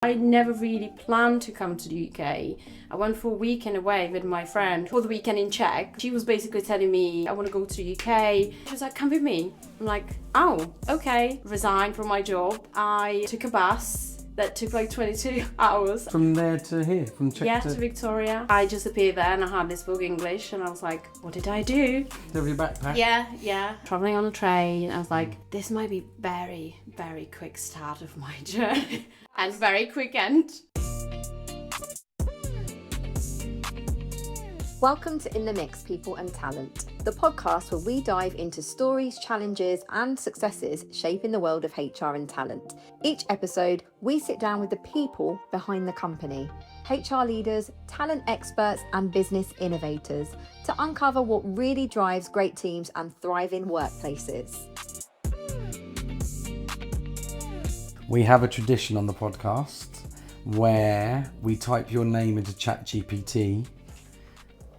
I never really planned to come to the UK. I went for a weekend away with my friend for the weekend in Czech. She was basically telling me, I want to go to the UK. She was like, come with me. I'm like, oh, okay. Resigned from my job. I took a bus that took like 22 hours. From there to here? From Czech to Victoria. I just appeared there and I hardly spoke English and I was like, what did I do? Have your backpack? Yeah. Travelling on a train. I was like, this might be very, very quick start of my journey. And very quick end. Welcome to In The Mixx, People and Talent, the podcast where we dive into stories, challenges and successes shaping the world of HR and talent. Each episode, we sit down with the people behind the company, HR leaders, talent experts and business innovators to uncover what really drives great teams and thriving workplaces. We have a tradition on the podcast where we type your name into ChatGPT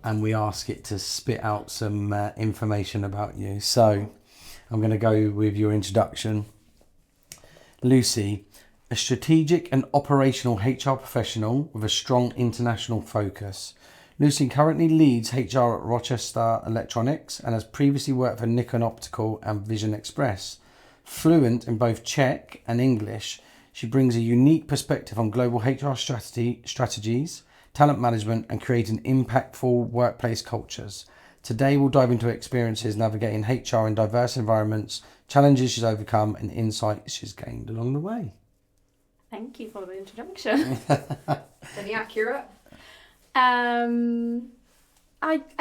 and we ask it to spit out some information about you. So I'm going to go with your introduction. Lucie, a strategic and operational HR professional with a strong international focus. Lucie currently leads HR at Rochester Electronics and has previously worked for Nikon Optical and Vision Express. Fluent in both Czech and English, she brings a unique perspective on global HR strategies, talent management and creating impactful workplace cultures. Today we'll dive into experiences navigating HR in diverse environments, challenges she's overcome and insights she's gained along the way. Thank you for the introduction. Any accurate? I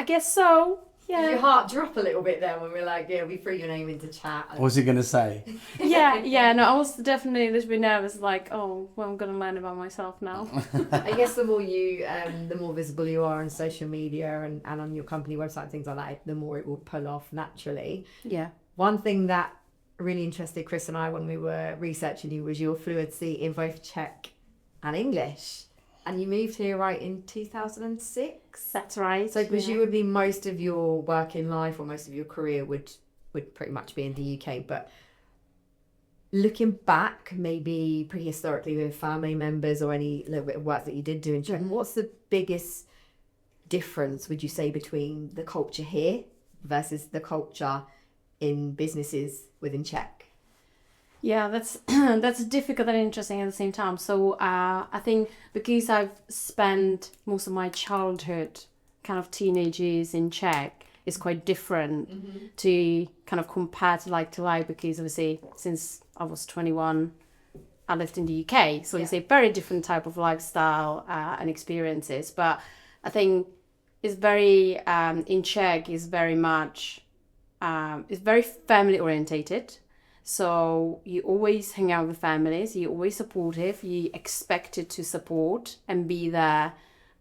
guess so. Yeah. Did your heart drop a little bit there when we were like, yeah, we threw your name into chat? What was he going to say? Yeah, no, I was definitely a little bit nervous, like, oh, well, I'm going to learn about myself now. I guess the more the more visible you are on social media and on your company website, things like that, the more it will pull off naturally. Yeah. One thing that really interested Chris and I when we were researching you was your fluency in both Czech and English. And you moved here right in 2006? That's right. So presumably most of your working life or most of your career would pretty much be in the UK. But looking back, maybe prehistorically with family members or any little bit of work that you did do in Czech, what's the biggest difference, would you say, between the culture here versus the culture in businesses within Czech? Yeah, that's difficult and interesting at the same time. So I think because I've spent most of my childhood, kind of teenage years in Czech, is quite different to kind of compare to like because obviously since I was 21, I lived in the UK. So it's a very different type of lifestyle and experiences. But I think it's very, in Czech is very much, it's very family orientated. So you always hang out with families, you're always supportive, you're expected to support and be there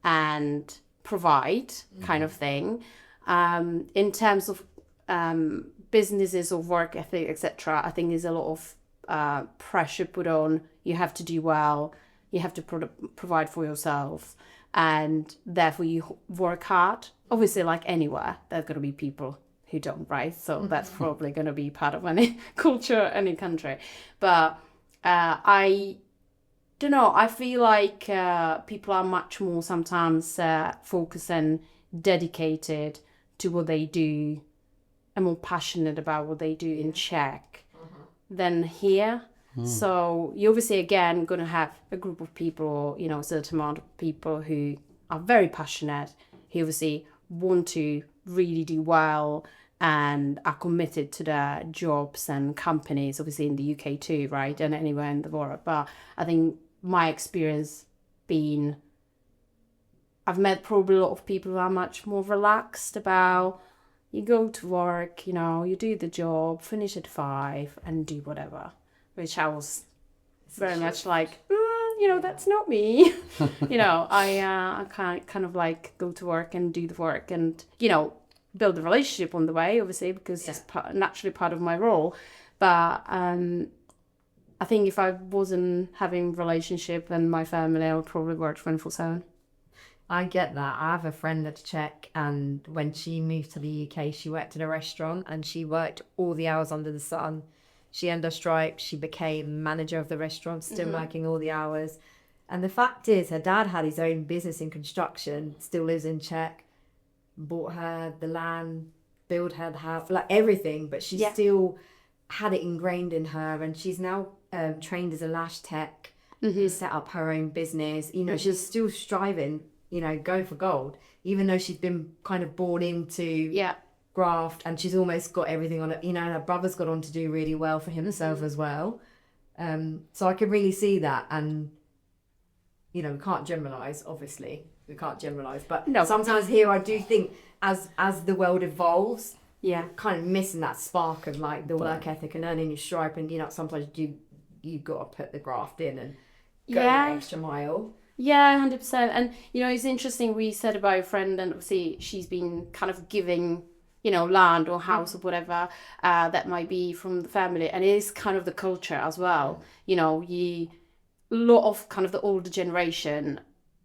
and provide kind of thing. In terms of businesses or work ethic, etc., I think there's a lot of pressure put on. You have to do well, you have to provide for yourself, and therefore you work hard. Obviously, like anywhere, there's going to be people who don't, right? So that's probably going to be part of any culture, any country. But I don't know, I feel like people are much more sometimes focused and dedicated to what they do and more passionate about what they do in Czech than here. So you're obviously, again, going to have a group of people, a certain amount of people who are very passionate, who obviously want to really do well and are committed to their jobs and companies, obviously in the UK too, right? And anywhere in the world. But I think my experience I've met probably a lot of people who are much more relaxed about, you go to work, you do the job, finish at 5 and do whatever, which I was very much like, that's not me. I kind of like go to work and do the work and, build a relationship on the way, obviously, because it's naturally part of my role. But I think if I wasn't having a relationship and my family, I would probably work 24/7. I get that. I have a friend that's Czech, and when she moved to the UK, she worked in a restaurant and she worked all the hours under the sun. She earned her stripes. She became manager of the restaurant, still working all the hours. And the fact is, her dad had his own business in construction, still lives in Czech, bought her the land, built her the house, like everything, but she still had it ingrained in her, and she's now trained as a lash tech, set up her own business. You know, she's still striving, you know, go for gold, even though she's been kind of born into graft, and she's almost got everything on it. You know, and her brother's got on to do really well for himself as well. So I can really see that, and you know, we can't generalize, obviously. We can't generalize, but sometimes here I do think as the world evolves, kind of missing that spark of like the work ethic and earning your stripe, and you know, sometimes you got to put the graft in and go the extra mile. Yeah, 100%. And you know, it's interesting. We said about a friend, and obviously she's been kind of giving, you know, land or house or whatever that might be from the family, and it is kind of the culture as well. You know, a lot of kind of the older generation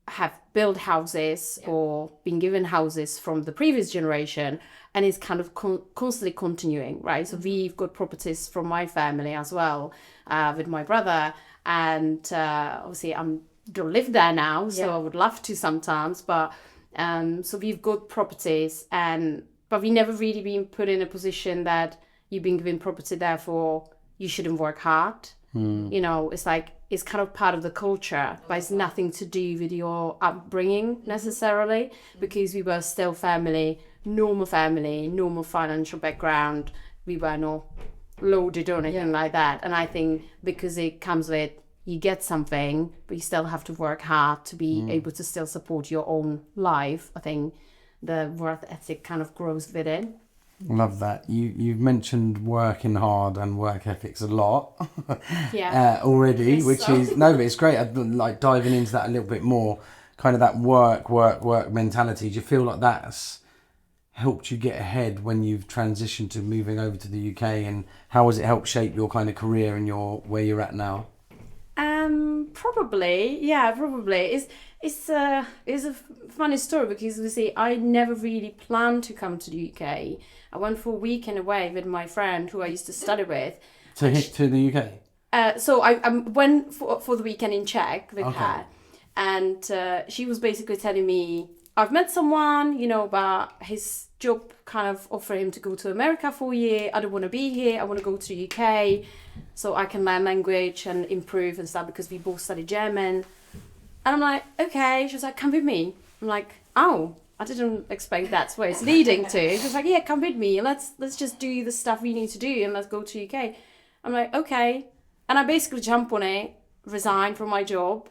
have built houses or been given houses from the previous generation, and it's kind of constantly continuing, right? So we've got properties from my family as well, with my brother, and obviously I don't live there now, so I would love to sometimes, but so we've got properties, but we never really been put in a position that you've been given property, therefore you shouldn't work hard. You know, it's like, it's kind of part of the culture, but it's nothing to do with your upbringing necessarily, because we were still normal financial background. We were not loaded or anything like that. And I think because it comes with, you get something, but you still have to work hard to be able to still support your own life. I think the work ethic kind of grows with it. Love that. You've mentioned working hard and work ethics a lot already, which is but it's great. I'd like diving into that a little bit more, kind of that work mentality. Do you feel like that's helped you get ahead when you've transitioned to moving over to the UK, and how has it helped shape your kind of career and where you're at now? Probably. It's a funny story, because you see, I never really planned to come to the UK. I went for a weekend away with my friend who I used to study with. To the UK? So I went for the weekend in Czech with her, and she was basically telling me, I've met someone, you know, but his job kind of offered him to go to America for a year. I don't want to be here. I want to go to the UK so I can learn language and improve and stuff, because we both study German. And I'm like, okay. She was like, come with me. I'm like, oh, I didn't expect that's where it's leading to. She was like, yeah, come with me. Let's just do the stuff we need to do and let's go to UK. I'm like, okay. And I basically jumped on it, resigned from my job,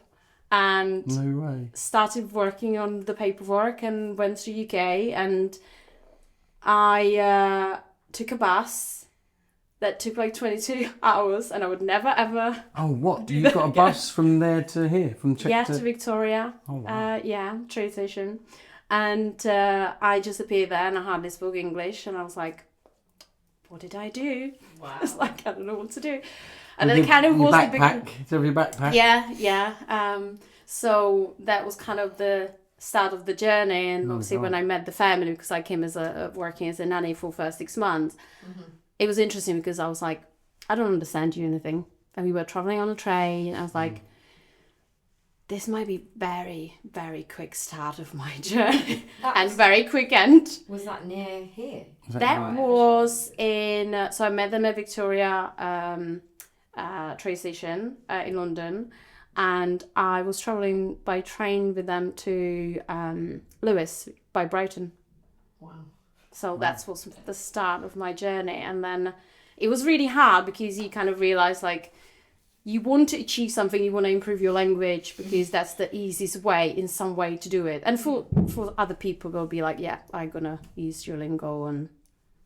and started working on the paperwork and went to UK. And I took a bus that took like 22 hours, and I would never ever. Oh, what? You got a bus from there to here, from Czech to Victoria. Oh, wow. Train station, and I just appeared there, and I hardly spoke English, and I was like, "What did I do?" Wow. It's like, I don't know what to do. And then it kind of was the backpack. So your backpack. Yeah. So that was kind of the start of the journey, and obviously when I met the family, because I came as working as a nanny for the first 6 months, it was interesting because I was like, I don't understand you anything, and we were traveling on a train, and I was like, this might be very, very quick start of my journey and very quick end. Was that near here? That was in, so I met them at Victoria train station in London, and I was travelling by train with them to Lewis by Brighton. Wow. So that was the start of my journey. And then it was really hard, because you kind of realise, like, you want to achieve something, you want to improve your language, because that's the easiest way, in some way, to do it. And for other people, they'll be like, yeah, I'm going to use your lingo and,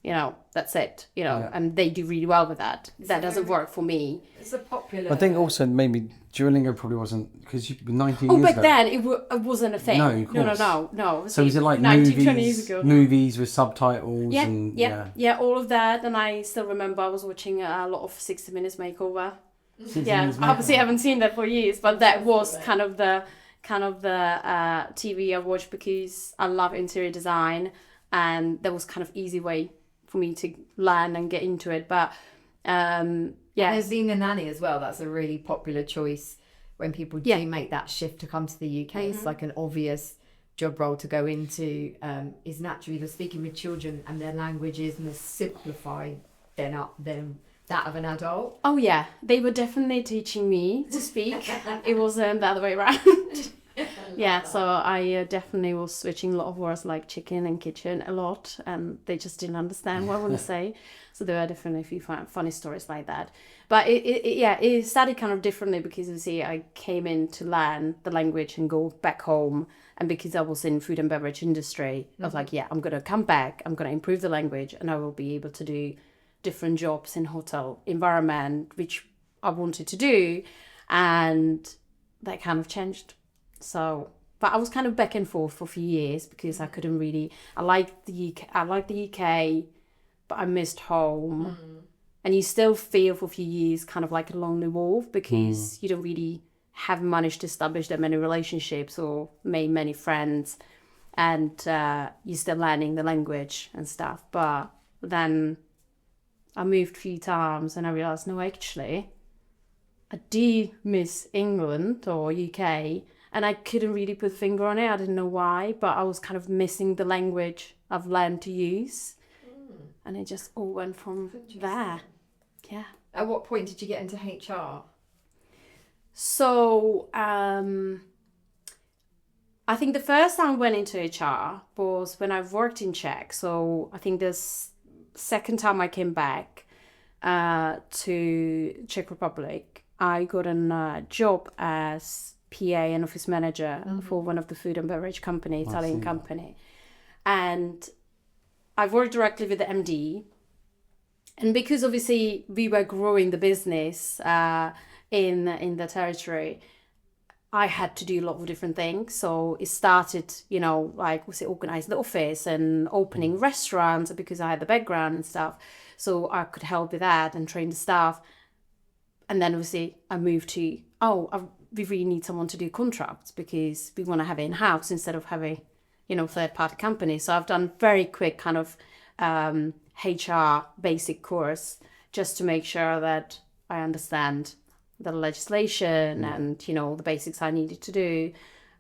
you know, that's it, you know, and they do really well with that. That doesn't work for me. It's a popular... I think also maybe Duolingo probably wasn't, because you've been 19 years ago. Oh, back then it wasn't a thing. No, of course. No. So is it like 20 years ago? Movies with subtitles? Yeah, all of that. And I still remember I was watching a lot of 60 Minutes Makeover. Obviously I haven't seen that for years, but that was kind of the TV I watched, because I love interior design, and that was kind of easy way for me to learn and get into it. But there's being a nanny as well. That's a really popular choice when people do make that shift to come to the UK, it's like an obvious job role to go into, is naturally they're speaking with children and their language is more simplified than that of an adult. Oh yeah, they were definitely teaching me to speak. It wasn't the other way around. Yeah, so I definitely was switching a lot of words like chicken and kitchen a lot, and they just didn't understand what I want to say. So there are definitely a few funny stories like that. But it started kind of differently because, you see, I came in to learn the language and go back home. And because I was in food and beverage industry, I was like, yeah, I'm going to come back, I'm going to improve the language, and I will be able to do different jobs in hotel environment, which I wanted to do. And that kind of changed. So, but I was kind of back and forth for a few years because I couldn't really, I liked the UK, but I missed home. And you still feel for a few years kind of like a lonely wolf because you don't really have managed to establish that many relationships or made many friends, and you're still learning the language and stuff. But then I moved a few times and I realised, no, actually, I do miss England or UK, and I couldn't really put a finger on it. I didn't know why, but I was kind of missing the language I've learned to use. And it just all went from there. Yeah. At what point did you get into HR? So I think the first time I went into HR was when I worked in Czech. So I think this second time I came back to Czech Republic, I got a job as PA and office manager for one of the food and beverage company, Italian company. And I worked directly with the MD. And because obviously we were growing the business in the territory, I had to do a lot of different things. So it started, organize the office and opening restaurants because I had the background and stuff. So I could help with that and train the staff. And then obviously I moved to, we really need someone to do contracts because we want to have it in-house instead of having, third-party company. So I've done very quick kind of HR basic course just to make sure that I understand the legislation and, the basics I needed to do.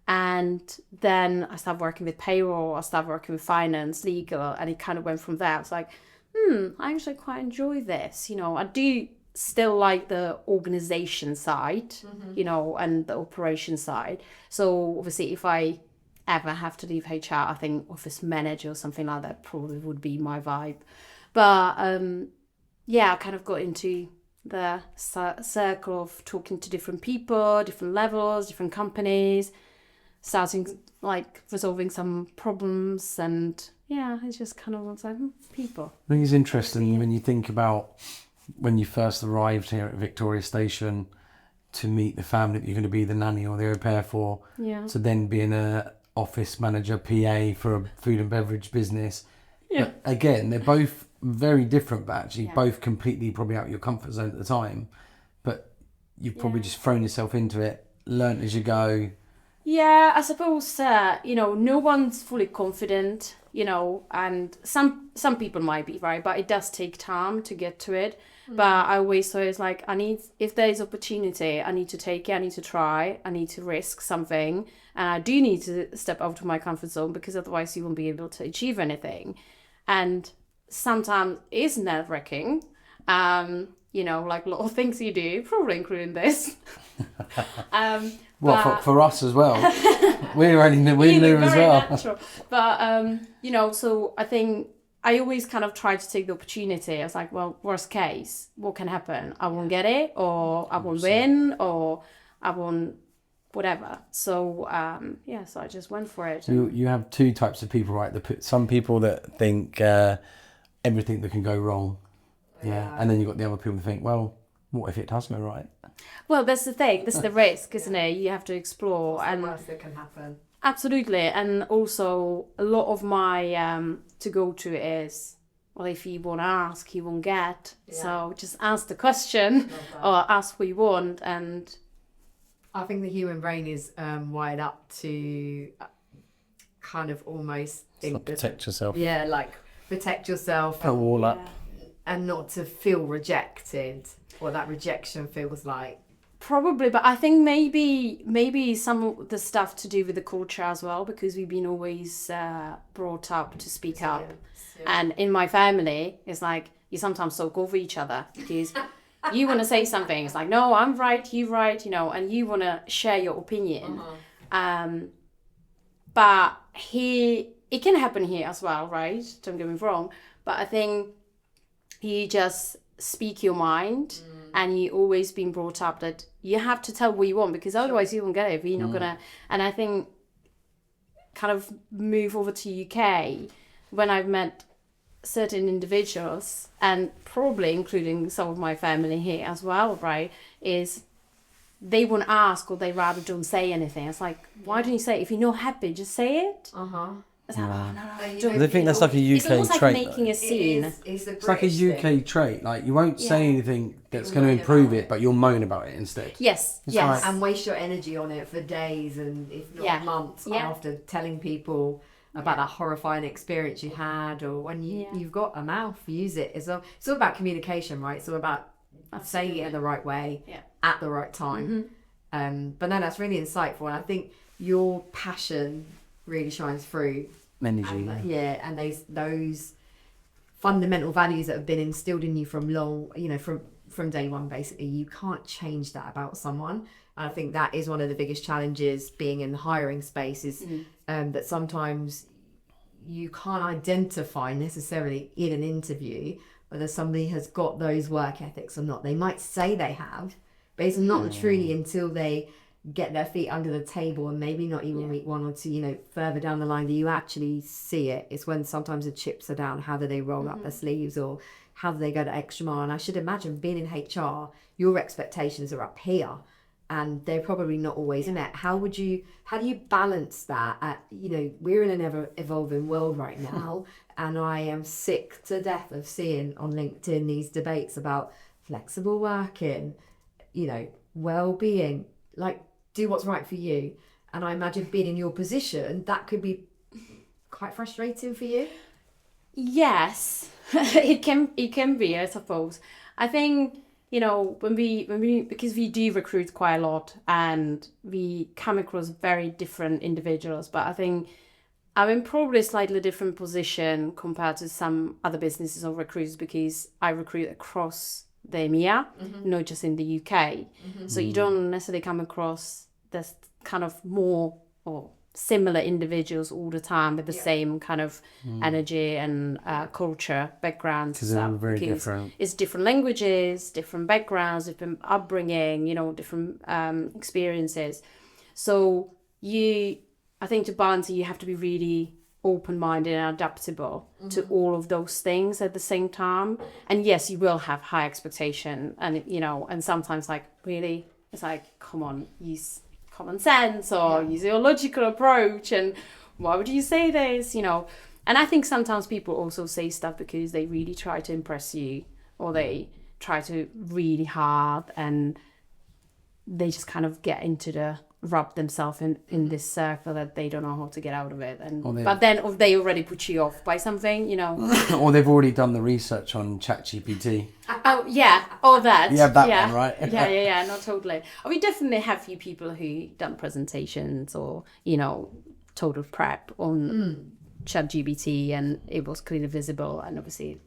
And then I started working with payroll, I started working with finance, legal, and it kind of went from there. I was like, I actually quite enjoy this. I do still like the organization side, and the operation side. So obviously if I ever have to leave HR, I think office manager or something like that probably would be my vibe. But I kind of got into the circle of talking to different people, different levels, different companies, starting like resolving some problems, and it's just kind of like people. I think it's interesting when you think about when you first arrived here at Victoria Station to meet the family that you're going to be the nanny or the au pair for, to then being a office manager, PA for a food and beverage business. But again, they're both very different, but actually both completely probably out of your comfort zone at the time. But you've probably just thrown yourself into it, learnt as you go. Yeah, I suppose, no one's fully confident, and some people might be, right? But it does take time to get to it. But I always say it's like, if there's opportunity, I need to take it, I need to try, I need to risk something. And I do need to step out of my comfort zone because otherwise you won't be able to achieve anything. And sometimes it's nerve-wracking, like a lot of things you do, probably including this. For us as well. we're new as well. Natural. But, so I think I always kind of try to take the opportunity. I was like, well, worst case, what can happen? I won't get it, or I won't win, or I won't whatever. So, so I just went for it. So you have two types of people, right? Some people that think everything that can go wrong. Yeah. And then you've got the other people that think, well, what if it does go right? Well, that's the thing. That's the risk, isn't it? You have to explore. What's the worst that can happen? Absolutely. And also a lot of my to go to is, well, if you won't ask, you won't get. So just ask the question or ask what you want. And I think the human brain is wired up to kind of almost think protect yourself. Yeah, like protect yourself. Put a wall up. And not to feel rejected, what that rejection feels like. Probably, but I think maybe some of the stuff to do with the culture as well, because we've been always brought up to speak up. And in my family, it's like you sometimes talk over each other because you want to say something. It's like, no, I'm right, you right, and you want to share your opinion. But it can happen here as well, right? Don't get me wrong. But I think you just speak your mind, and you always been brought up that you have to tell what you want, because otherwise you won't get it. But you're not gonna. And I think kind of move over to UK when I've met certain individuals, and probably including some of my family here as well, right, is they won't ask, or they rather don't say anything. It's like, why don't you say it? If you're not happy, just say it. It's like, oh, no, don't. I think that's like a UK It's almost trait. like making a scene. It's like a UK trait. Like, you won't say anything that's going to improve it, but you'll moan about it instead. Yes, It's yes. like- And waste your energy on it for days and if not months after telling people about that horrifying experience you had, or when you've got a mouth, use it. It's all about communication, right? It's all about saying it in the right way at the right time. But no, that's really insightful, and I think your passion really shines through. Energy. And those fundamental values that have been instilled in you from from day one. Basically, you can't change that about someone. And I think that is one of the biggest challenges being in the hiring space is that sometimes you can't identify necessarily in an interview whether somebody has got those work ethics or not. They might say they have, but it's not truly until they get their feet under the table and maybe not even week one or two, further down the line that you actually see it. It's when sometimes the chips are down. How do they roll up their sleeves, or how do they go the extra mile? And I should imagine being in HR, your expectations are up here and they're probably not always met. How do you balance that? We're in an ever evolving world right now, and I am sick to death of seeing on LinkedIn these debates about flexible working, well-being, like, do what's right for you. And I imagine being in your position, that could be quite frustrating for you. Yes, it can be, I suppose. I think, when we because we do recruit quite a lot and we come across very different individuals, but I think I'm in probably a slightly different position compared to some other businesses or recruiters, because I recruit across the EMEA, not just in the UK. So you don't necessarily come across this kind of more or similar individuals all the time with the same kind of energy and culture backgrounds. Because they're very different. It's different languages, different backgrounds, different upbringing, different experiences. So I think to balance it, you have to be really open-minded and adaptable to all of those things at the same time. And yes, you will have high expectation, and and sometimes really it's like, come on, use common sense or use your logical approach, and why would you say this, And I think sometimes people also say stuff because they really try to impress you, or they try to really hard, and they just kind of get into the rub themselves in this circle that they don't know how to get out of it. But then they already put you off by something, Or they've already done the research on ChatGPT. Oh, yeah, all that. You have that one, right? yeah, no, totally. We definitely have few people who done presentations or, total prep on ChatGPT, and it was clearly visible. And obviously,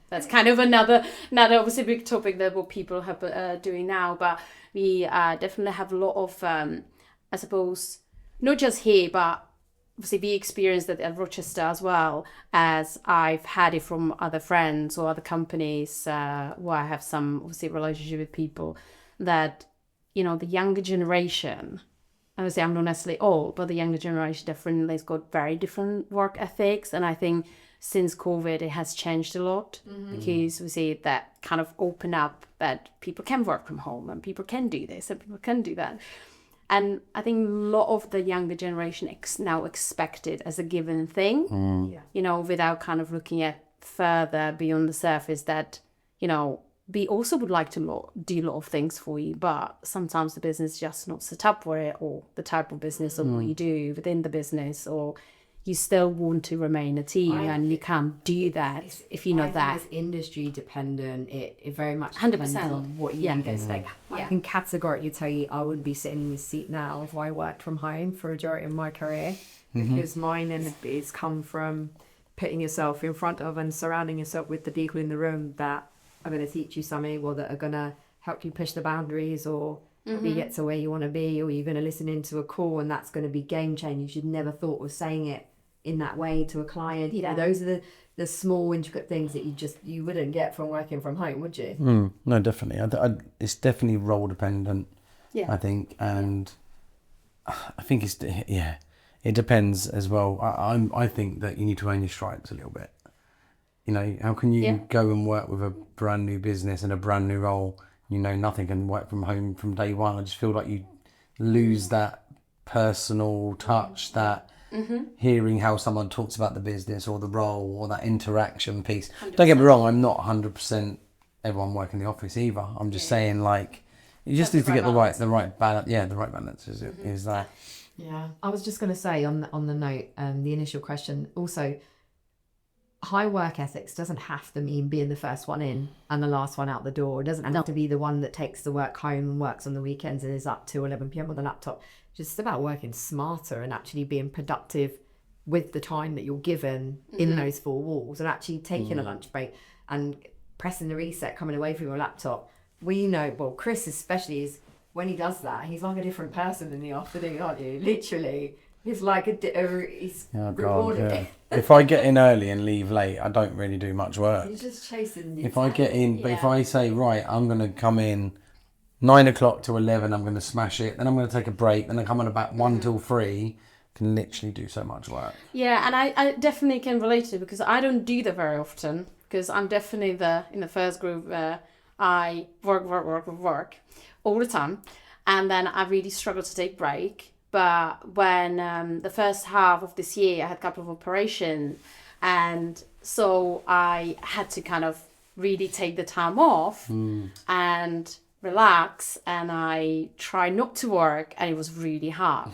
that's kind of another obviously big topic that what people have doing now. But we definitely have a lot of, I suppose, not just here, but obviously we experienced that at Rochester as well, as I've had it from other friends or other companies where I have some obviously relationship with people that, the younger generation, obviously I'm not necessarily old, but the younger generation definitely has got very different work ethics. And I think since COVID, it has changed a lot because we see that kind of open up that people can work from home and people can do this and people can do that. And I think a lot of the younger generation now expect it as a given thing, without kind of looking at further beyond the surface that, we also would like to do a lot of things for you, but sometimes the business is just not set up for it, or the type of business or what you do within the business, or, you still want to remain a team, and you can't do that if you know that. It's industry dependent. It very much 100%. depends on what you do. Like, I can categorically tell you I wouldn't be sitting in this seat now if I worked from home for a majority of my career, because mine has come from putting yourself in front of and surrounding yourself with the people in the room that are going to teach you something, or that are going to help you push the boundaries, or you get to where you want to be, or you're going to listen into a call and that's going to be game changing. You'd never thought of saying it in that way to a client. You know, those are the small intricate things that you wouldn't get from working from home, would you? No, definitely. It's definitely role dependent. Yeah. I think, and I think it depends as well. I think that you need to own your stripes a little bit. You know, how can you go and work with a brand new business and a brand new role? You know nothing, and work from home from day one. I just feel like you lose that personal touch, that hearing how someone talks about the business or the role or that interaction piece. 100%. Don't get me wrong, I'm not 100% everyone work in the office either. I'm just saying, like, you just need to get the right balance. Yeah, the right balance is that. Yeah, I was just going to say on the note, the initial question also. High work ethics doesn't have to mean being the first one in and the last one out the door. It doesn't have to be the one that takes the work home and works on the weekends and is up till 11 p.m. on the laptop. It's just about working smarter and actually being productive with the time that you're given in those four walls, and actually taking a lunch break and pressing the reset, coming away from your laptop. We know, well, Chris especially, is when he does that, he's like a different person in the afternoon, aren't you? Literally. He's like he's rewarded it. If I get in early and leave late, I don't really do much work. He's just chasing. If I get in, but if I say, right, I'm going to come in 9 o'clock to 11, I'm going to smash it. Then I'm going to take a break. Then I come on about 1 till 3. Can literally do so much work. Yeah, and I definitely can relate to it, because I don't do that very often, because I'm definitely in the first group where I work all the time, and then I really struggle to take break. But when the first half of this year, I had a couple of operations, and so I had to kind of really take the time off and relax, and I tried not to work, and it was really hard.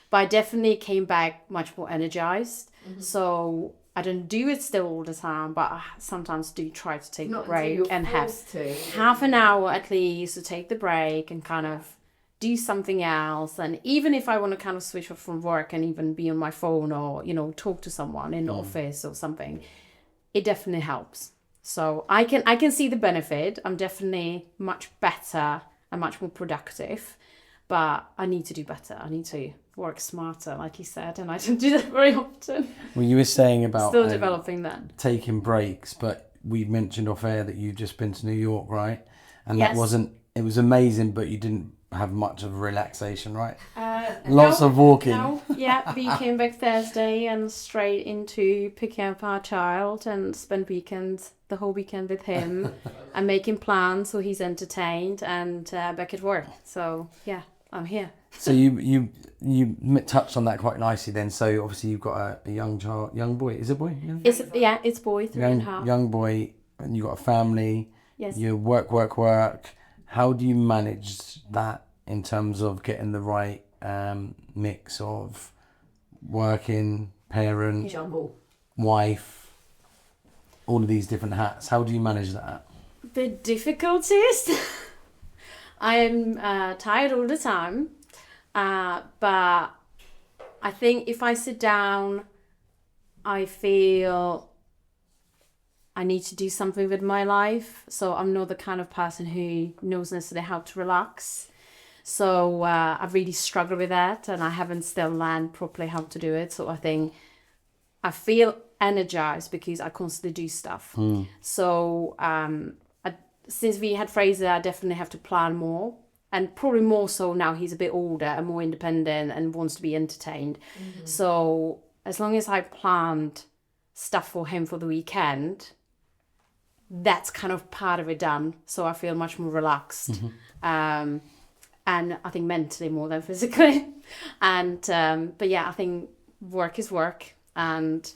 But I definitely came back much more energized. So I don't do it still all the time, but I sometimes do try to take a break and have half an hour at least to take the break and kind of do something else. And even if I want to kind of switch off from work and even be on my phone, or, you know, talk to someone in the office or something, it definitely helps. So I can see the benefit. I'm definitely much better and much more productive, but I need to do better. I need to work smarter, like you said, and I don't do that very often. Well, you were saying about still developing that. Taking breaks, but we mentioned off air that you've just been to New York, right? And Yes. it was amazing, but you didn't have much of a relaxation, right? Lots of walking. No, yeah, we came back Thursday and straight into picking up our child and spent the whole weekend with him and making plans so he's entertained, and back at work. So yeah, I'm here. So you touched on that quite nicely then. So obviously you've got a young boy. Is it a boy? It's boy, 3.5. Young boy, and you've got a family. Yes. You work. How do you manage that in terms of getting the right mix of working, parent, wife, all of these different hats? How do you manage that? The difficulties. I am tired all the time, but I think if I sit down, I feel I need to do something with my life. So I'm not the kind of person who knows necessarily how to relax. So I've really struggled with that, and I haven't still learned properly how to do it. So I think I feel energized because I constantly do stuff. So since we had Fraser, I definitely have to plan more, and probably more so now he's a bit older and more independent and wants to be entertained. So as long as I planned stuff for him for the weekend, that's kind of part of it done. So I feel much more relaxed. And I think mentally more than physically. And but yeah, I think work is work, and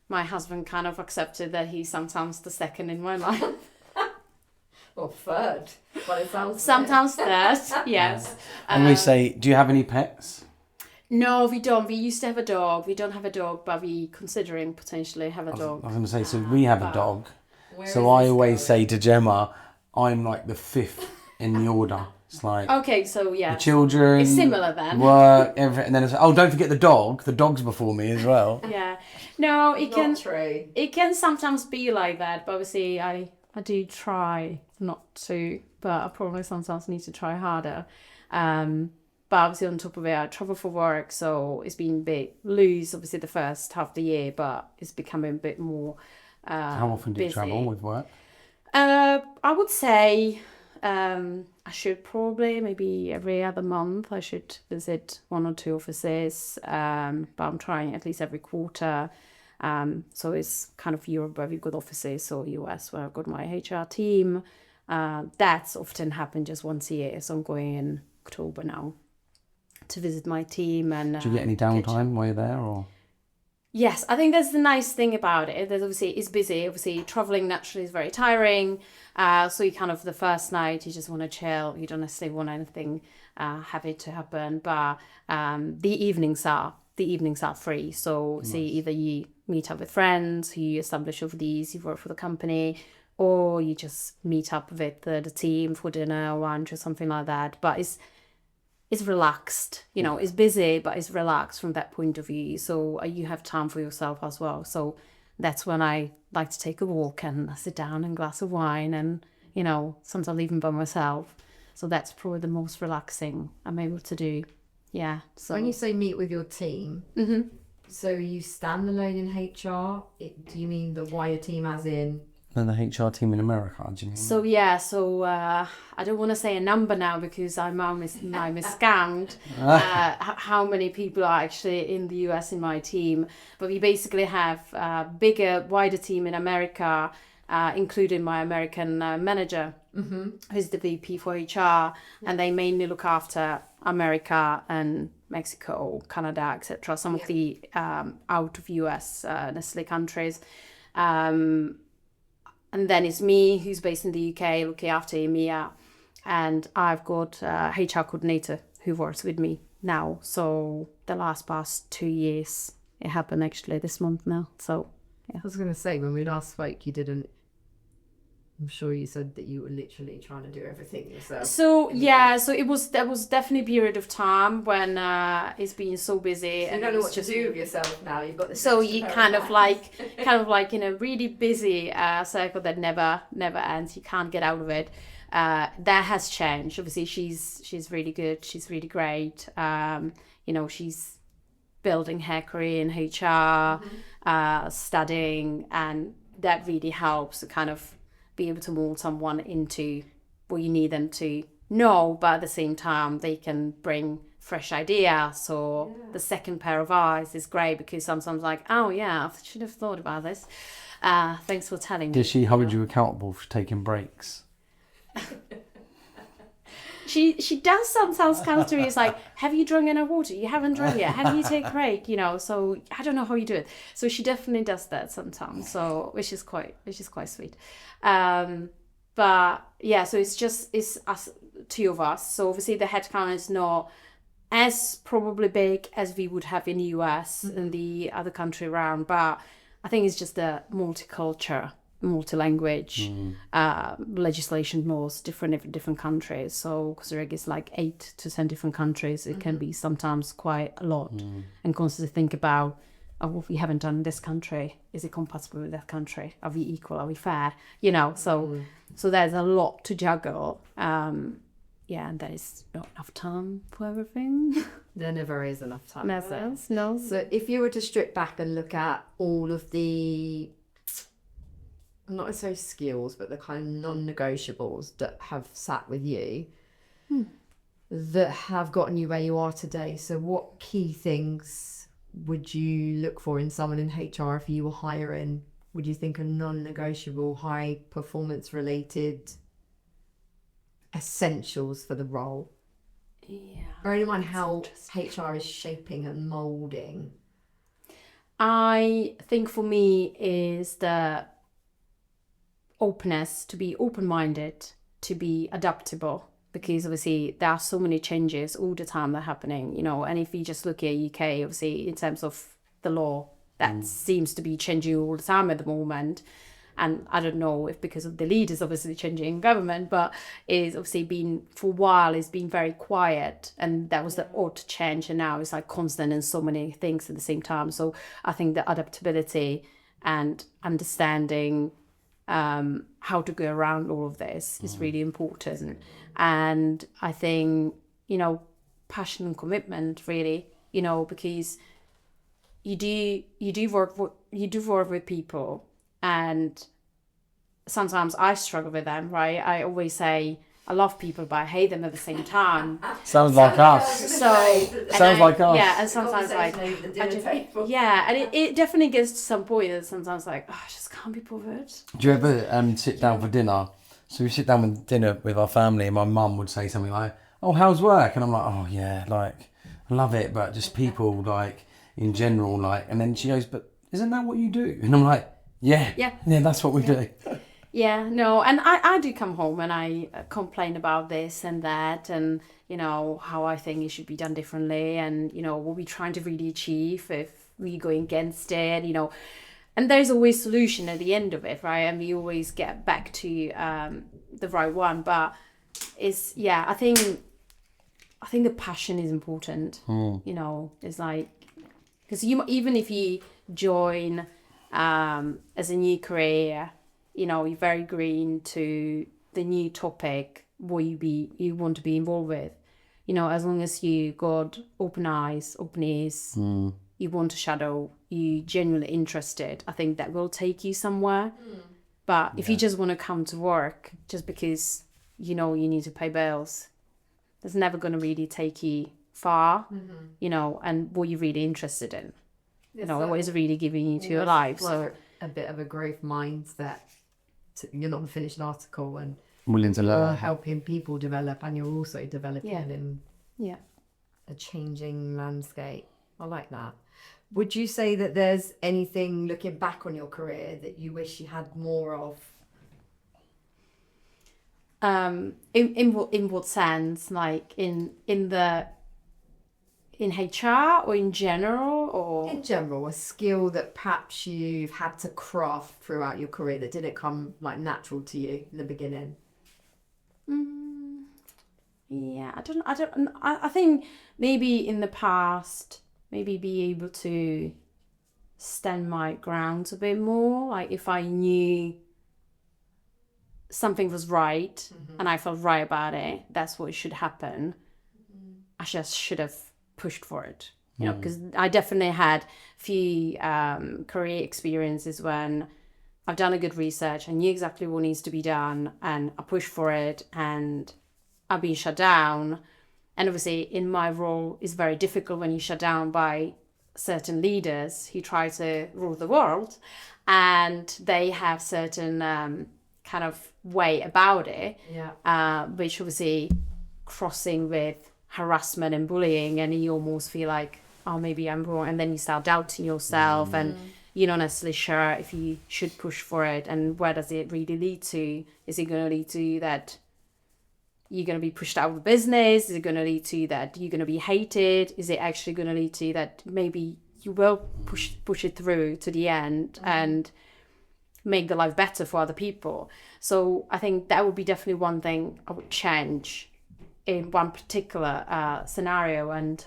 my husband kind of accepted that he's sometimes the second in my life. Or third. Well, it sounds sometimes third, yes. And we say, do you have any pets? No, we don't. We used to have a dog. We don't have a dog, but we considering potentially have a dog. I was going to say, so we have a But- dog. Where So is I this always going? say to Gemma, I'm like the 5th in the order. It's like Okay, so yeah. the children, It's similar then. work, everything. And then it's, oh, don't forget the dog. The dog's before me as well. Yeah. No, it can Not true. it can sometimes be like that, but obviously I do try not to, but I probably sometimes need to try harder. But obviously on top of it, I travel for work, so it's been a bit loose, obviously the first half of the year, but it's becoming a bit more How often do you busy. travel with work? I would say I should probably maybe every other month I should visit 1 or 2 offices, but I'm trying at least every quarter. So it's kind of Europe where we've got offices, or US where I've got my HR team. That's often happened just once a year, so I'm going in October now to visit my team. And Do you get any downtime while you're there, or? yes, I think that's the nice thing about it. There's obviously it's busy. Obviously, traveling naturally is very tiring. So you kind of the first night you just want to chill. You don't necessarily want anything heavy to happen. But the evenings are free. So see, either you meet up with friends who you establish over these, you work for the company, or you just meet up with the team for dinner or lunch or something like that. But it's relaxed, you know, it's busy, but it's relaxed from that point of view. So you have time for yourself as well. So that's when I like to take a walk and sit down and a glass of wine and, you know, sometimes even by myself. So that's probably the most relaxing I'm able to do. Yeah. So When you say meet with your team, so you stand alone in HR? Do you mean the wider team as in? And the HR team in America, do you mean? So yeah, so I don't want to say a number now because I might be scammed how many people are actually in the US in my team. But we basically have a bigger, wider team in America, including my American manager, who's the VP for HR, and they mainly look after America and Mexico, Canada, etc. Some of the out of US necessarily countries. And then it's me who's based in the UK looking after EMEA, and I've got a HR coordinator who works with me now. So the past 2 years, it happened actually this month now. So I was going to say, when we last spoke, you didn't. I'm sure you said that you were literally trying to do everything yourself. So yeah, so there was definitely a period of time when it's been so busy, You and don't it know was what just to do with yourself now. You've got this. so extra you pair kind of hands. like in a really busy circle that never ends. You can't get out of it. That has changed. Obviously, she's really good. She's really great. You know, she's building her career in HR, studying, and that really helps to kind of be able to mold someone into what you need them to know, but at the same time they can bring fresh ideas. So the second pair of eyes is great because sometimes like, oh yeah, I should have thought about this. Thanks for telling me. Does she hold you accountable for taking breaks? She does sometimes come to me. It's like, have you drunk enough water? You haven't drunk yet. Have you taken a break? You know, so I don't know how you do it. So she definitely does that sometimes. So which is quite sweet. But yeah, so it's us, 2 of us. So obviously the headcount is not as probably big as we would have in the US and the other country around, but I think it's just the multi-language legislation laws different in different countries. So because there is like 8 to 10 different countries, it can be sometimes quite a lot, and constantly think about, oh, what we haven't done in this country, is it compatible with that country? Are we equal? Are we fair? You know, so there's a lot to juggle. Yeah, and there is not enough time for everything. There never is enough time. No. So if you were to strip back and look at all of the, not necessarily skills, but the kind of non-negotiables that have sat with you, that have gotten you where you are today. So what key things would you look for in someone in HR if you were hiring? Would you think a non-negotiable, high performance related essentials for the role? Yeah. Bearing in mind how HR is shaping and moulding. I think for me is the openness, to be open-minded, to be adaptable, because obviously there are so many changes all the time that are happening, you know, and if you just look at UK, obviously in terms of the law, that seems to be changing all the time at the moment. And I don't know if because of the leaders obviously changing in government, but it's obviously been, for a while, it's been very quiet. And that was the odd change. And now it's like constant and so many things at the same time. So I think the adaptability and understanding how to go around all of this is really important. And I think, you know, passion and commitment, really, you know, because you do work with people. And sometimes I struggle with them, right? I always say I love people, but I hate them at the same time. Sounds like us. Sounds like us. Yeah, and sometimes like, and it definitely gets to some point that sometimes like, oh, I just can't be bothered. Do you ever sit down for dinner? So we sit down with dinner with our family, and my mum would say something like, "Oh, how's work?" And I'm like, "Oh yeah, like I love it, but just people like in general, like." And then she goes, "But isn't that what you do?" And I'm like, Yeah, that's what we do. Yeah, no, and I do come home and I complain about this and that, and, you know, how I think it should be done differently, and, you know, what we're trying to really achieve if we're going against it, you know. And there's always solution at the end of it, right? And we always get back to the right one. But it's, I think the passion is important, you know. It's like, because even if you join as a new career, you know, you're very green to the new topic what you want to be involved with, you know, as long as you got open eyes, open ears, you want to shadow, you genuinely interested, I think that will take you somewhere. But if you just want to come to work just because you know you need to pay bills, that's never going to really take you far, you know, and what you're really interested in. You know, what is really giving you to your life. So a bit of a growth mindset. You're not finished an article and willing to learn, helping people develop, and you're also developing in a changing landscape. I like that. Would you say that there's anything looking back on your career that you wish you had more of? In what sense? Like in HR or in general, or in general, a skill that perhaps you've had to craft throughout your career that didn't come like natural to you in the beginning? I think maybe in the past, maybe be able to stand my ground a bit more. Like if I knew something was right and I felt right about it, that's what should happen. I just should have pushed for it, you know, because I definitely had a few career experiences when I've done a good research, I knew exactly what needs to be done, and I pushed for it, and I've been shut down. And obviously in my role, it's very difficult when you're shut down by certain leaders who try to rule the world, and they have certain kind of way about it, which obviously crossing with harassment and bullying, and you almost feel like, oh, maybe I'm wrong, and then you start doubting yourself, and you're not necessarily sure if you should push for it, and where does it really lead to? Is it going to lead to that you're going to be pushed out of the business? Is it going to lead to that you're going to be hated? Is it actually going to lead to that maybe you will push it through to the end and make the life better for other people? So I think that would be definitely one thing I would change in one particular scenario, and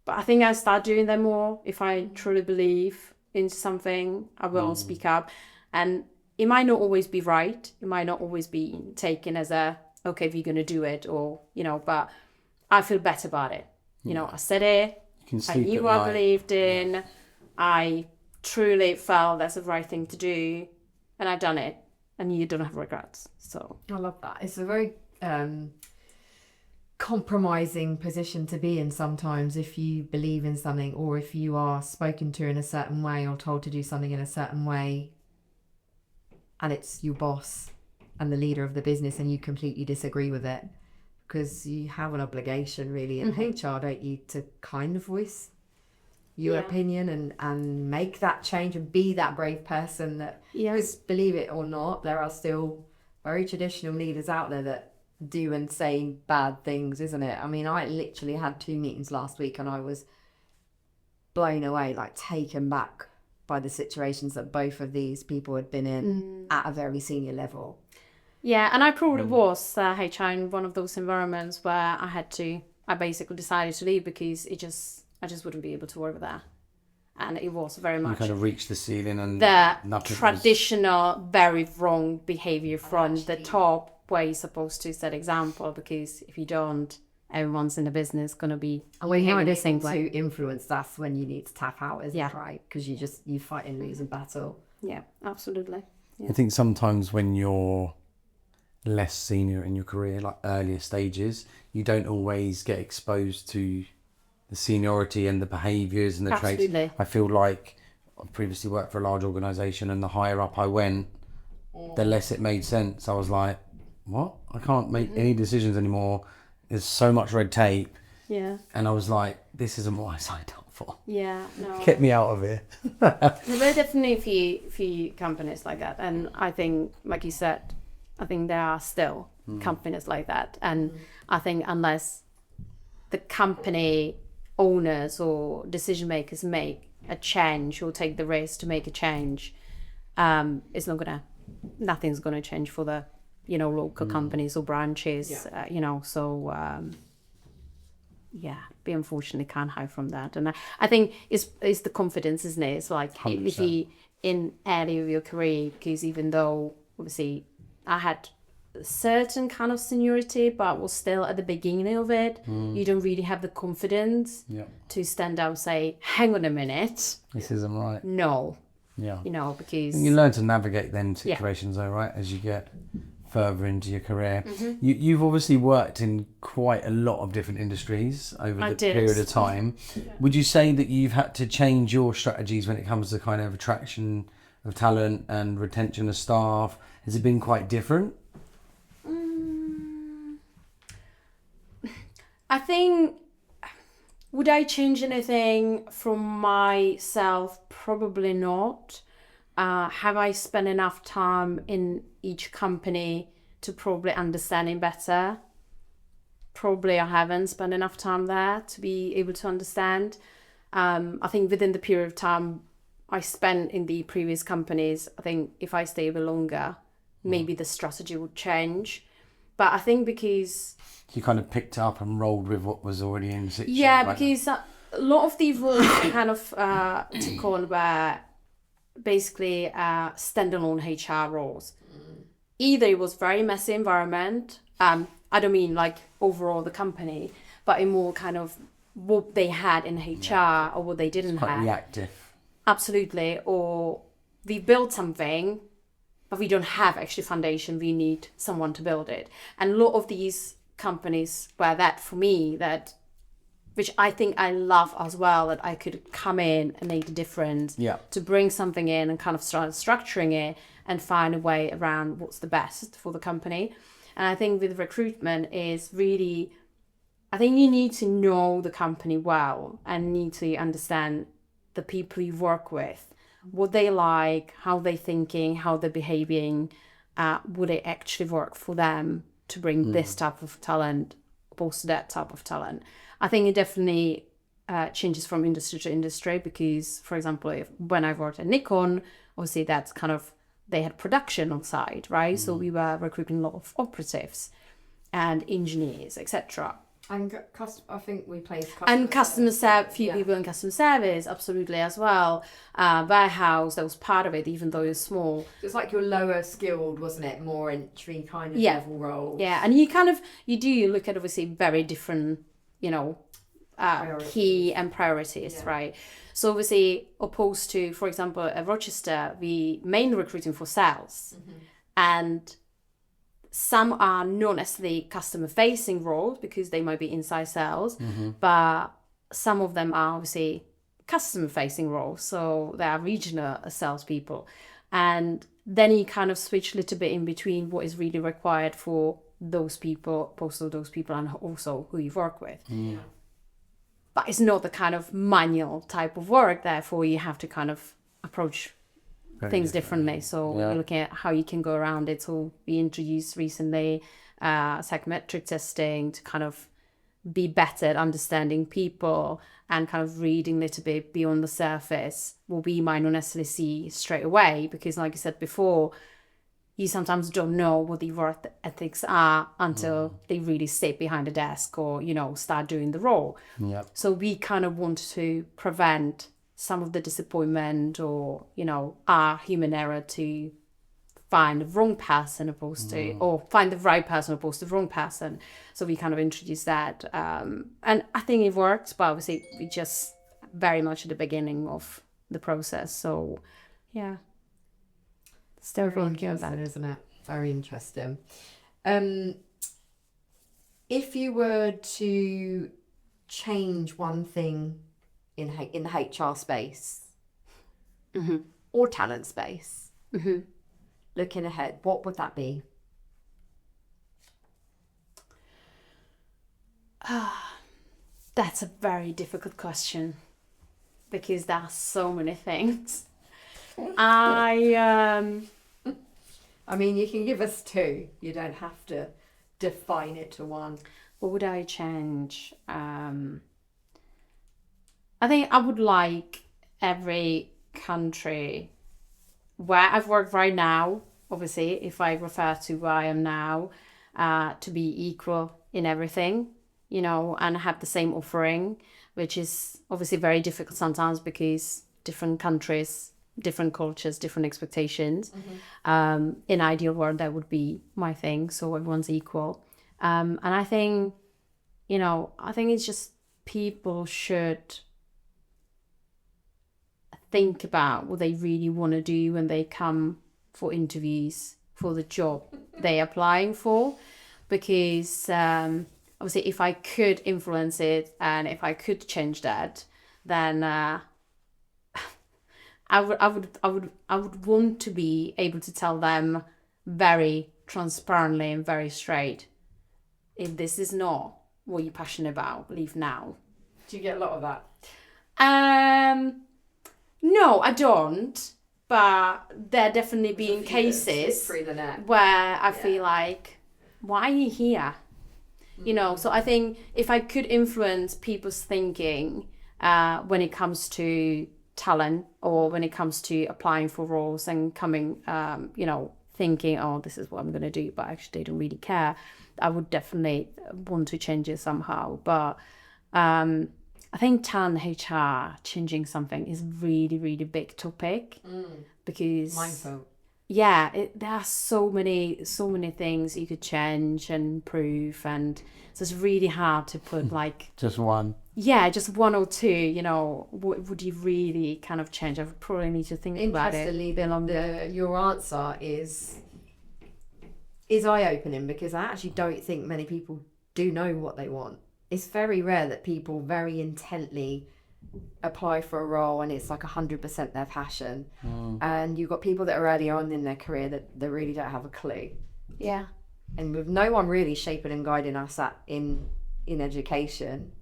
but I think I start doing them more. If I truly believe in something, I will speak up, and it might not always be right, it might not always be taken as a okay if you're gonna do it, or you know, but I feel better about it. You know, I said it, I knew what I believed in, I truly felt that's the right thing to do, and I've done it, and you don't have regrets. So I love that. It's a very compromising position to be in sometimes, if you believe in something, or if you are spoken to in a certain way or told to do something in a certain way, and it's your boss and the leader of the business and you completely disagree with it, because you have an obligation really in HR, don't you, to kind of voice your opinion and make that change and be that brave person that, because believe it or not, there are still very traditional leaders out there that do and say bad things, isn't it? I mean, I literally had 2 meetings last week and I was blown away, like taken back by the situations that both of these people had been in at a very senior level. Yeah, and I probably was HR in one of those environments where I basically decided to leave because I just wouldn't be able to work there. And it was very much You kind of reached the ceiling and the nothing traditional, very wrong behaviour from the top where you're supposed to set example, because if you don't, everyone's in the business going to be And when you're the same way. to influence, that's when you need to tap out, isn't it, right? Because you fight and lose a battle. Yeah, absolutely. I think sometimes when you're less senior in your career, like earlier stages, you don't always get exposed to the seniority and the behaviours and the traits. Absolutely. I feel like I previously worked for a large organisation, and the higher up I went, the less it made sense. I was like, what? I can't make any decisions anymore. There's so much red tape. Yeah. And I was like, this isn't what I signed up for. Yeah, no. Get me out of here. There are definitely a few companies like that. And I think, like you said, I think there are still companies like that. And I think unless the company owners or decision makers make a change or take the risk to make a change, nothing's gonna change for the local companies or branches. We unfortunately can't hide from that. And I think it's the confidence, isn't it? It's like 100%. if you in early of your career, because even though obviously I had a certain kind of seniority, but was still at the beginning of it, you don't really have the confidence to stand up and say, hang on a minute, This isn't right. no. Yeah. Because And you learn to navigate them situations though, right? As you get further into your career. You've obviously worked in quite a lot of different industries over the period of time. Would you say that you've had to change your strategies when it comes to kind of attraction of talent and retention of staff? Has it been quite different? I think, would I change anything from myself? Probably not. Have I spent enough time in each company to probably understand it better? Probably I haven't spent enough time there to be able to understand. I think within the period of time I spent in the previous companies, I think if I stay a bit longer, maybe the strategy would change. But I think because You kind of picked up and rolled with what was already in the situation. yeah, because a lot of these roles kind of took on were basically standalone HR roles. Either it was very messy environment. I don't mean like overall the company, but in more kind of what they had in HR or what they didn't Quite have. reactive. Absolutely. Or we built something, but we don't have actually foundation. We need someone to build it. And a lot of these companies were that for me, which I think I love as well, that I could come in and make a difference, to bring something in and kind of start structuring it and find a way around what's the best for the company. And I think with recruitment is really, I think you need to know the company well and need to understand the people you work with, what they like, how they're thinking, how they're behaving, would it actually work for them to bring this type of talent opposed to that type of talent. I think it definitely changes from industry to industry because, for example, when I worked at Nikon, obviously that's kind of, they had production on site, right? So we were recruiting a lot of operatives and engineers, etc. And I think we placed customer service, few people in customer service, absolutely as well. Warehouse, that was part of it, even though it was small. It's like your lower skilled, wasn't it? More entry kind of level role. Yeah, and you look at obviously very different, key and priorities, right? So obviously, opposed to, for example, at Rochester, we mainly recruiting for sales, and some are not necessarily customer-facing roles because they might be inside sales, but some of them are obviously customer-facing roles. So they are regional salespeople. And then you kind of switch a little bit in between what is really required for those people, both of those people, and also who you work with. But it's not the kind of manual type of work, therefore you have to kind of approach things differently. So you're looking at how you can go around it. So we introduced recently psychometric testing to kind of be better at understanding people and kind of reading a little bit beyond the surface, what we might not necessarily see straight away, because like I said before, you sometimes don't know what the work ethics are until they really sit behind a desk or, start doing the role. Yep. So we kind of want to prevent some of the disappointment or, our human error to find the wrong person opposed to, or find the right person opposed to the wrong person. So we kind of introduced that. And I think it worked, but obviously we just very much at the beginning of the process. So, yeah. Still working on that, isn't it? Very interesting. If you were to change one thing in the HR space or talent space, looking ahead, what would that be? That's a very difficult question because there's so many things. I mean, you can give us two. You don't have to define it to one. What would I change? I think I would like every country where I've worked right now, obviously, if I refer to where I am now, to be equal in everything, and have the same offering, which is obviously very difficult sometimes because different countries, different cultures, different expectations. In ideal world, that would be my thing. So everyone's equal. And I think, I think it's just people should think about what they really want to do when they come for interviews for the job they're applying for. Because obviously, if I could influence it and if I could change that, then I would want to be able to tell them very transparently and very straight, if this is not what you're passionate about, leave now. Do you get a lot of that? No, I don't. But there definitely been cases through the net where I feel like, why are you here? So I think if I could influence people's thinking when it comes to talent or when it comes to applying for roles and coming, thinking, oh, this is what I'm going to do, but actually they don't really care, I would definitely want to change it somehow. But I think talent HR changing something is really, really big topic because mindful. Yeah, there are so many things you could change and improve, and so it's really hard to put like just one. Yeah, just one or two. What would you really kind of change? I would probably need to think about it. Interestingly, your answer is eye-opening because I actually don't think many people do know what they want. It's very rare that people very intently apply for a role and it's like 100% their passion. And you've got people that are early on in their career that they really don't have a clue. Yeah. And with no one really shaping and guiding us in education,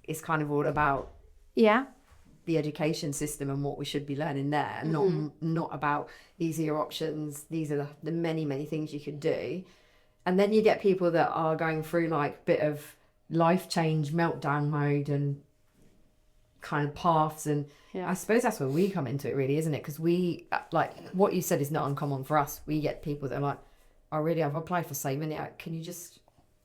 it's kind of all about the education system and what we should be learning there, not about these are your options, these are the many things you could do. And then you get people that are going through like a bit of life change meltdown mode and kind of paths, and I suppose that's where we come into it really, isn't it? Because we, like what you said is not uncommon for us. We get people that are like, oh really, I've applied for so many, can you just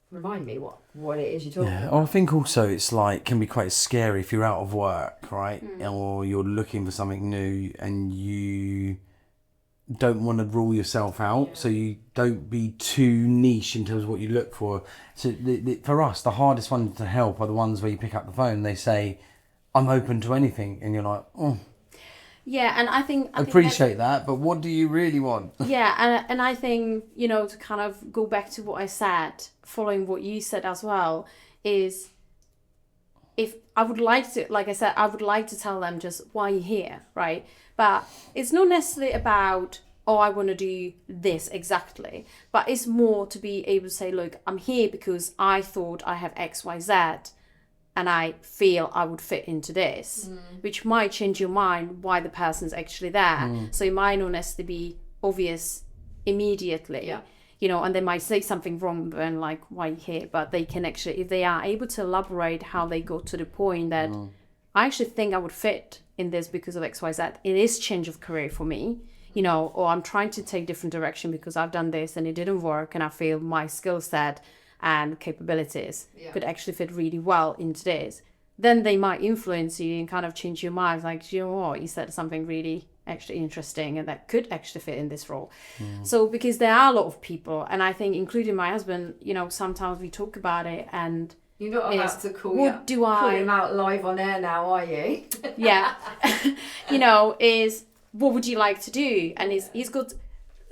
remind me what it is you're talking about? I think also it's like can be quite scary if you're out of work, right? Or you're looking for something new and you don't want to rule yourself out, so you don't be too niche in terms of what you look for. So for us, the hardest ones to help are the ones where you pick up the phone and they say, I'm open to anything, and you're like, oh. Yeah, and I appreciate that, but what do you really want? Yeah, and I think, to kind of go back to what I said, following what you said as well, is if I would like to, like I said, I would like to tell them just why you're here, right? But it's not necessarily about, oh, I want to do this exactly, but it's more to be able to say, look, I'm here because I thought I have X, Y, Z, and I feel I would fit into this, which might change your mind why the person's actually there. So it might not necessarily be obvious immediately. and they might say something wrong and like, why are you here? But they can actually, if they are able to elaborate how they got to the point that I actually think I would fit in this because of XYZ, it is change of career for me, or I'm trying to take different direction because I've done this and it didn't work, and I feel my skill set and capabilities could actually fit really well into this. Then they might influence you and kind of change your mind. Like, you know what, you said something really actually interesting and that could actually fit in this role. So because there are a lot of people, and I think including my husband, sometimes we talk about it and you're not about to call him out live on air now, are you? Yeah. Is what would you like to do? And he's got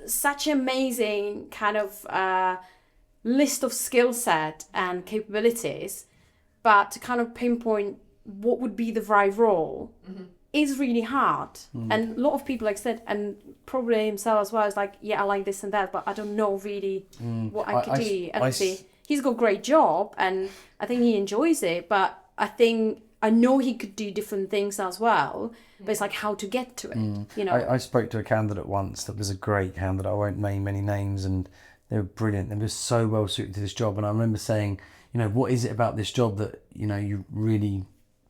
such amazing kind of list of skill set and capabilities, but to kind of pinpoint what would be the right role is really hard. And a lot of people, like I said, and probably himself as well, is like, yeah, I like this and that, but I don't know really what I could do. And he's got a great job and I think he enjoys it, but I know he could do different things as well, but it's like how to get to it, I spoke to a candidate once that was a great candidate. I won't name any names, and they were brilliant. They were so well suited to this job. And I remember saying, what is it about this job that, you really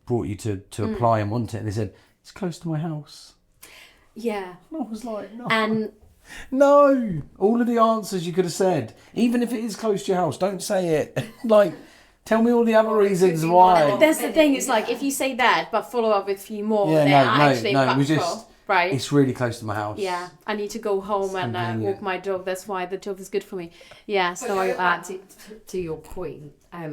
brought you to apply and want it? And they said, it's close to my house. Yeah. And I was like, no. And no, all of the answers you could have said, even if it is close to your house, don't say it. Like, tell me all the other reasons why. That's the thing. It's like if you say that, but follow up with a few more. Yeah, no. It was just practical, right. It's really close to my house. Yeah, I need to go home and walk my dog. That's why the job is good for me. Yeah. So I add to your point.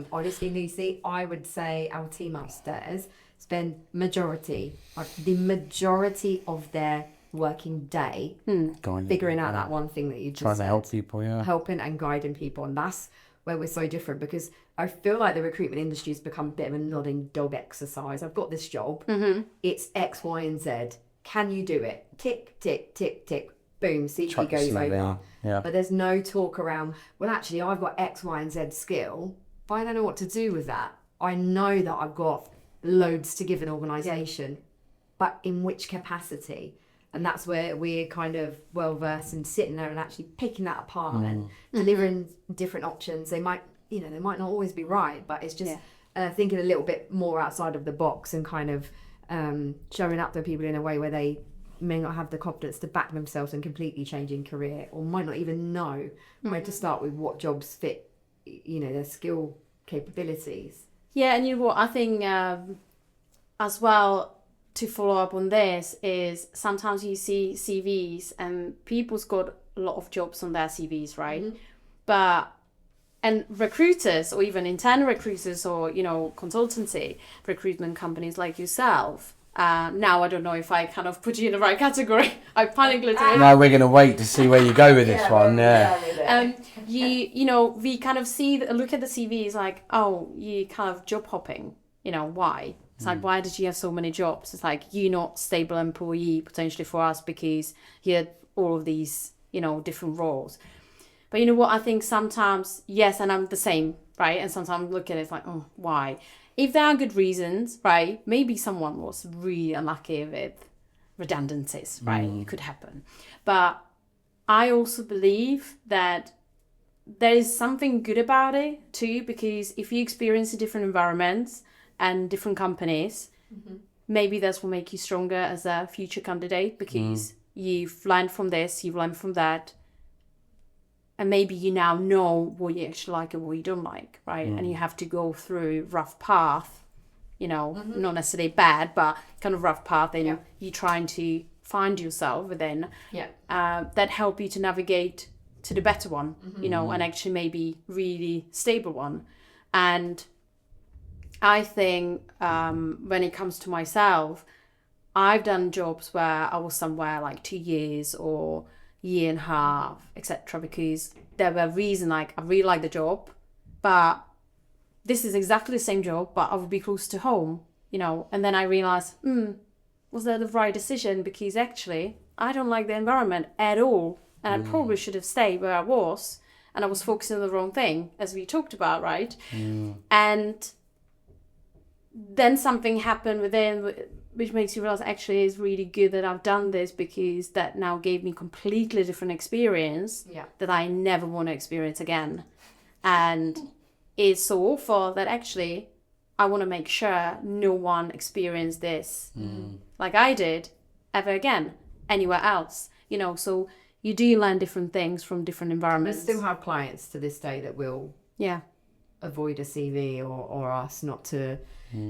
Honestly, Lucy, I would say our team upstairs spend the majority of their working day figuring out that one thing that you just trying said. To help people, helping and guiding people, and that's where we're so different, because I feel like the recruitment industry has become a bit of a nodding dog exercise. I've got this job, it's X, Y, and Z. Can you do it? Tick, tick, tick, tick. Boom, CV goes over. Yeah. But there's no talk around, well, actually, I've got X, Y, and Z skill, but I don't know what to do with that. I know that I've got loads to give an organisation, but in which capacity? And that's where we're kind of well versed in sitting there and actually picking that apart and delivering different options. They might not always be right, but it's just thinking a little bit more outside of the box and kind of showing up to people in a way where they may not have the confidence to back themselves and completely changing career, or might not even know where to start with what jobs fit, their skill capabilities. Yeah, and you know what I think as well, to follow up on this, is sometimes you see CVs and people's got a lot of jobs on their CVs, right? And recruiters, or even internal recruiters, or consultancy recruitment companies like yourself. Now I don't know if I kind of put you in the right category. I panicked a little bit. Now we're gonna wait to see where you go with this one. We kind of look at the CVs like, oh, you kind of job hopping. Why? It's like, why did you have so many jobs? It's like, you're not stable employee potentially for us because you had all of these, different roles. But you know what? I think sometimes, yes, and I'm the same, right? And sometimes I look at it, it's like, oh, why? If there are good reasons, right? Maybe someone was really unlucky with redundancies, right? It could happen. But I also believe that there is something good about it too, because if you experience different environments and different companies, maybe that's what make you stronger as a future candidate, because you've learned from this, you've learned from that, and maybe you now know what you actually like and what you don't like, right? And you have to go through rough path, not necessarily bad, but kind of rough path, and you're trying to find yourself within that help you to navigate to the better one, and actually maybe really stable one. And I think when it comes to myself, I've done jobs where I was somewhere like 2 years or year and a half, etc., because there were reasons like I really like the job, but this is exactly the same job, but I would be close to home, and then I realized, was that the right decision? Because actually I don't like the environment at all, and I probably should have stayed where I was, and I was focusing on the wrong thing, as we talked about, right? And then something happened within, which makes you realize actually it's really good that I've done this, because that now gave me completely different experience that I never want to experience again. And it's so awful that actually I want to make sure no one experienced this like I did ever again anywhere else. You know, so you do learn different things from different environments. I still have clients to this day that will avoid a CV or ask not to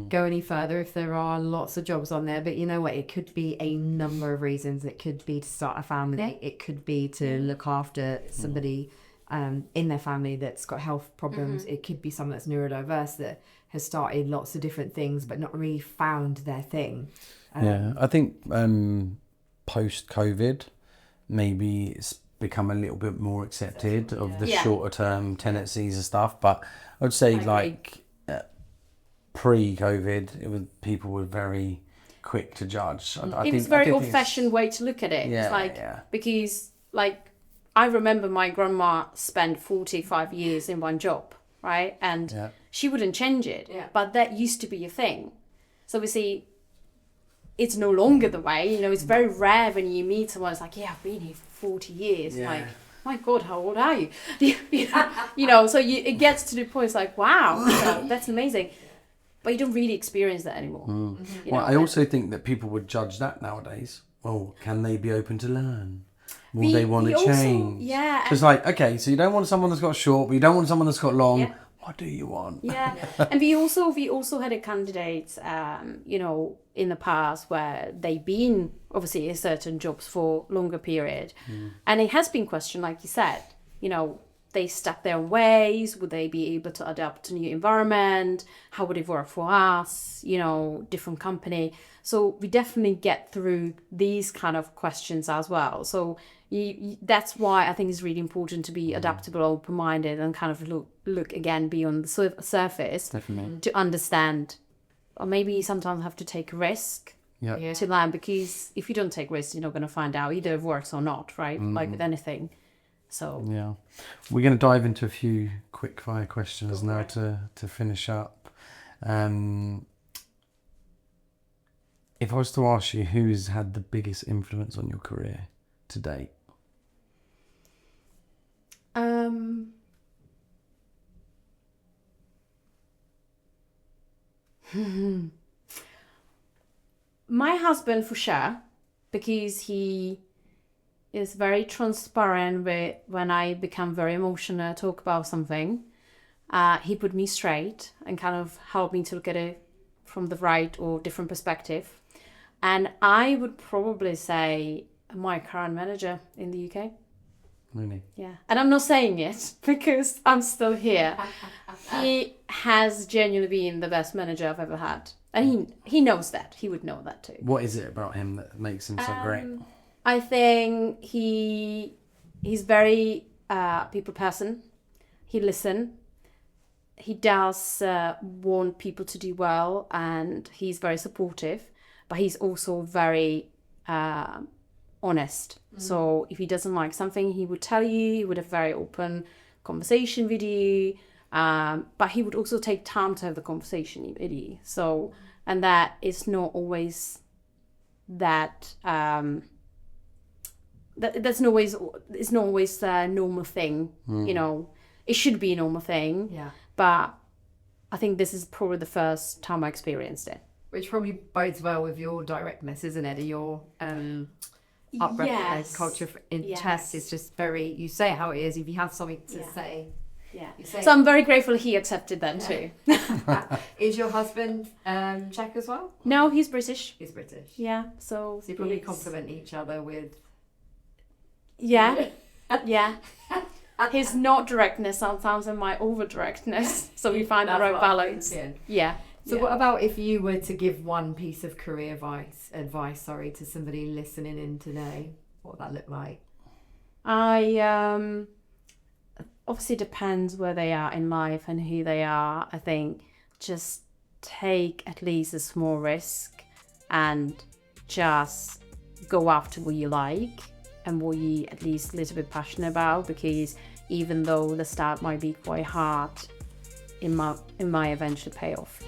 go any further if there are lots of jobs on there. But you know what? It could be a number of reasons. It could be to start a family. Yeah. It could be to look after somebody in their family that's got health problems. It could be someone that's neurodiverse that has started lots of different things but not really found their thing. I think post-COVID, maybe it's become a little bit more accepted of the shorter term tendencies and stuff. But I would say pre-COVID, people were very quick to judge. It was a very old-fashioned way to look at it. Because I remember my grandma spent 45 years in one job, right? And she wouldn't change it. Yeah. But that used to be a thing. So we see it's no longer the way. You know, it's very rare when you meet someone who's like, yeah, I've been here for 40 years. Yeah. Like, my God, how old are you? You know, so it gets to the point, it's like, wow, that's amazing. But you don't really experience that anymore. Well, I also think that people would judge that nowadays. Well, can they be open to learn? Will they want to change? Yeah. It's like, okay, so you don't want someone that's got short, but you don't want someone that's got long. Yeah. What do you want? Yeah. And we also had a candidate, you know, in the past where they've been obviously in certain jobs for longer period. And it has been questioned, like you said, you know, they stuck their own ways. Would they be able to adapt to new environment? How would it work for us? You know, different company. So we definitely get through these kind of questions as well. So that's why I think it's really important to be adaptable, open-minded, and kind of look again beyond the surface to understand, or maybe sometimes have to take a risk to learn, because if you don't take risks, you're not going to find out either it works or not, right? Like with anything. So we're going to dive into a few quick fire questions now to finish up. If I was to ask you who's had the biggest influence on your career to date? My husband, for sure, because he is very transparent with when I become very emotional, talk about something. He put me straight and kind of helped me to look at it from the right or different perspective. And I would probably say my current manager in the UK. Really? Yeah. And I'm not saying it because I'm still here. He has genuinely been the best manager I've ever had. And he knows that. He would know that too. What is it about him that makes him so great? I think he's very people person. He listens. He does want people to do well, and he's very supportive. But he's also very honest. So if he doesn't like something, he would tell you. He would have very open conversation with you. But he would also take time to have the conversation with you. So, and that is not always that. It's not always a normal thing. You know, it should be a normal thing. Yeah. But I think this is probably the first time I experienced it. Which probably bodes well with your directness, isn't it? Your culture in chess is just very, you say how it is. If you have something to say. Yeah. So I'm very grateful he accepted that too. Is your husband Czech as well? No, he's British. He's British. Yeah. So you probably complement each other with... Yeah. His not directness sometimes and my over directness. So we find the right balance. Yeah. So what about if you were to give one piece of career advice, to somebody listening in today? What would that look like? Obviously depends where they are in life and who they are. I think just take at least a small risk and just go after what you like and what you at least a little bit passionate about, because even though the start might be quite hard, it might eventually pay off.